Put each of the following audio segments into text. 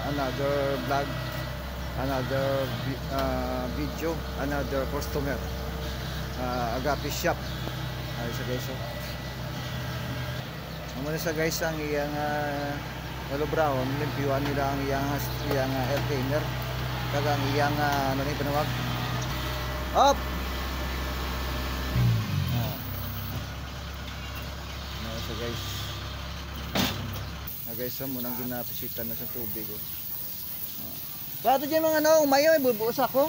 another vlog, another video, another customer. Agape shop. Ay sa guys. Muna sa guys ang iyang Hello Brown, limpyuan nila ang iyang air cleaner. Kagang iyang ano ni panawag. Up. So guys. Guys, muna ginapisitan na sa tubig. Bato dyan mga ano, umayo, ibubuos ako.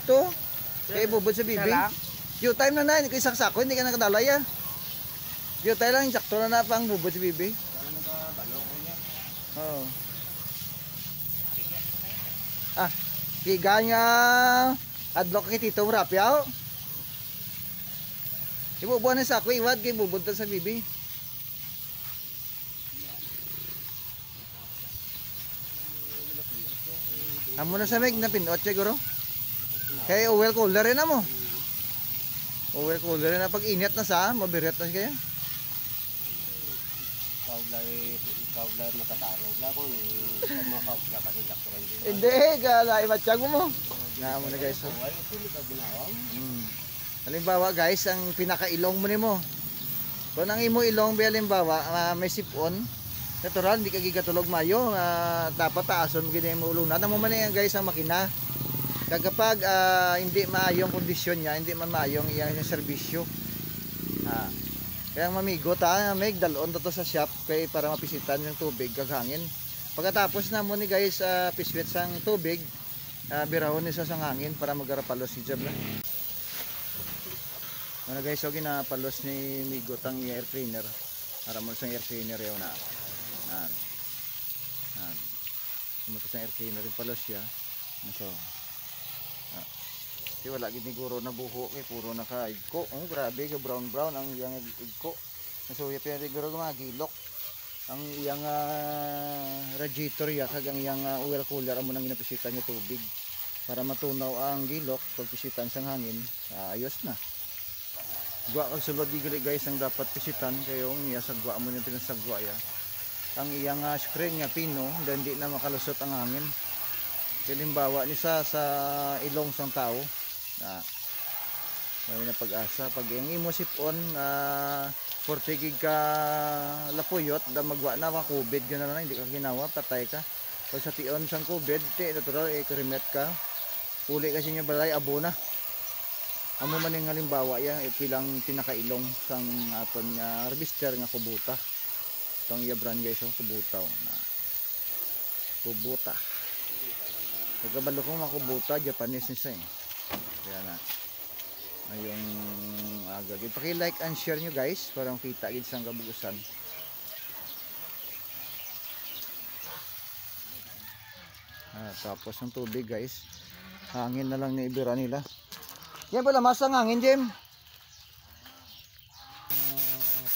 Ito. Kaya ibubod sa bibi. Due time na na, kaya saksako, hindi ka nakadalay ah. Due time lang, sakto na na pang bubod sa bibi. Oo. Ah, higa niya adlock kay Tito Rapyaw. Ibubuan na sa ako, iwad kay bubod sa bibi. Amo na sa meg na pinot siguro. Kaya oil cooler rin na mo. Oil cooler rin na pag init na sa, mabiret na kaya. Ikaw matatarog la kung makaw ka pa hindi doktor din. Hindi, kala imatsyag mo. Na mo na guys. Halimbawa guys, ang pinakailong mo nimo. Kung ang imo ilong halimbawa may sipon, natural hindi ka gigatulog mayo, dapat taason mo gid mo ulunat. Amo man yan guys ang makina. Kapag hindi maayong kondisyon niya, hindi man maayong iyang serbisyo. Kaya mamigot may dalon to sa shop kay para mapisitan yung tubig kag hangin. Pagkatapos na mo ni guys piswit sang tubig, birahon ni sa sang hangin para magarapalos si Jabla. Ano guys, so ginapalos ni migot ang air cleaner. Para mo sang air cleaner yaw na. Mo sa air cleaner rin palos siya. So wala gid ni guro na buho kay puro naka igko. Oh, grabe ka brown ang iyang igko. Nasuya pa rin guro magilok. Ang iyang radiator ya kag ang iyang oil cooler amo nang ginapisitan niya tubig para matunaw ang gilok pag pisitan sang hangin. Ayos na. Gwa kag sulod digili guys ang dapat pisitan kayo niya sagwa mo yung pinasagwa ya. Ang iyang screen niya pino dan di na makalusot ang hangin. Halimbawa ni sa ilong sang tao. May na pag-asa pag yung imo sipon 40 gig ka lapuyot da magwa na ka COVID gana na hindi ka ginawa patay ka pag sa tion sang COVID natural krimet ka uli kasi niya balay abo na amo man yung halimbawa yan pilang pinakailong sang aton nga harvester nga kubuta itong yabran guys kubuta kubuta pagkabalo kong makubuta Japanese nisa kaya na ayong agad. Paki-like and share nyo guys para makita gid sang kabugusan. Tapos ng tubig guys. Hangin na lang ni ibira nila. Yan pala masang hangin, Jem.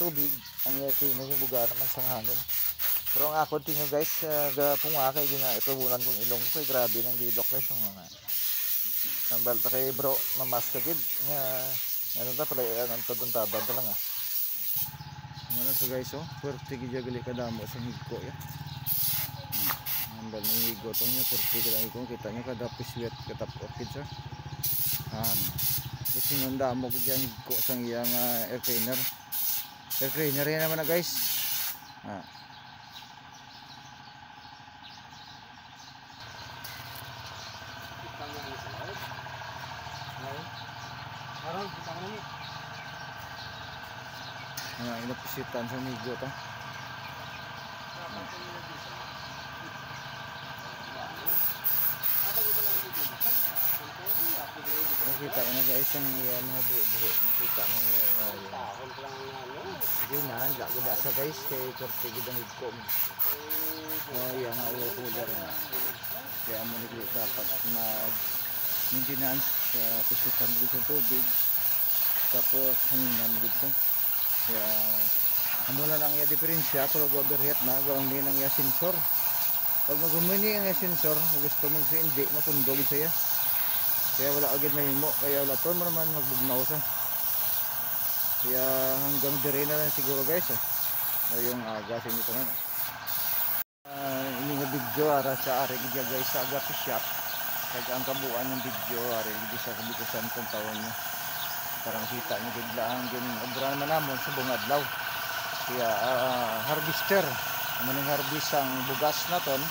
Tubig ang yaki na yung buga naman sang hangin. Pero ang ako tinyo guys, punga kay itubunan kong ilong ko kay grabe ng gilok guys ang mga ang balta kay bro mamas ka gid nga ano ta pala ang taduntaban ta lang ano sa guys puwerte gid gali kadamo sa higko ya ang dal ni higko to nya puwerte gid ang kita nya kada piswet katapot gid sir ito yung damo gid yan higko sang iyang air cleaner yan naman na guys inapisitan sa migo to nakita na guys ang mga buho nakita na yun na sa guys kay korte ang higko yung ulo cooler kaya mo nagli dapat mag maintenance sa pisitan sa tubig tapos hanginan dito kaya amula lang yung diferensya pero overheat na gawang din ang yung sensor pag magumini ang sensor gusto mong hindi mapundog siya kaya wala agad na himo kaya wala to naman magbugnaw sa kaya hanggang dire na lang siguro guys yung aga sa inyo tanan video ara sa ari gid guys sa Agape Shop. Kag ang kabuuan ng video ari gid sa kabikusan kung taon niya. Parang kita niyo gid lang gin obra naman namon sa bungadlaw. Kaya harvester maning harvest ang bugas naton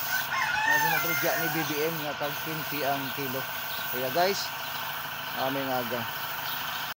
na ginagradya ni BBM nga tag 20 ang kilo. Kaya guys, aming aga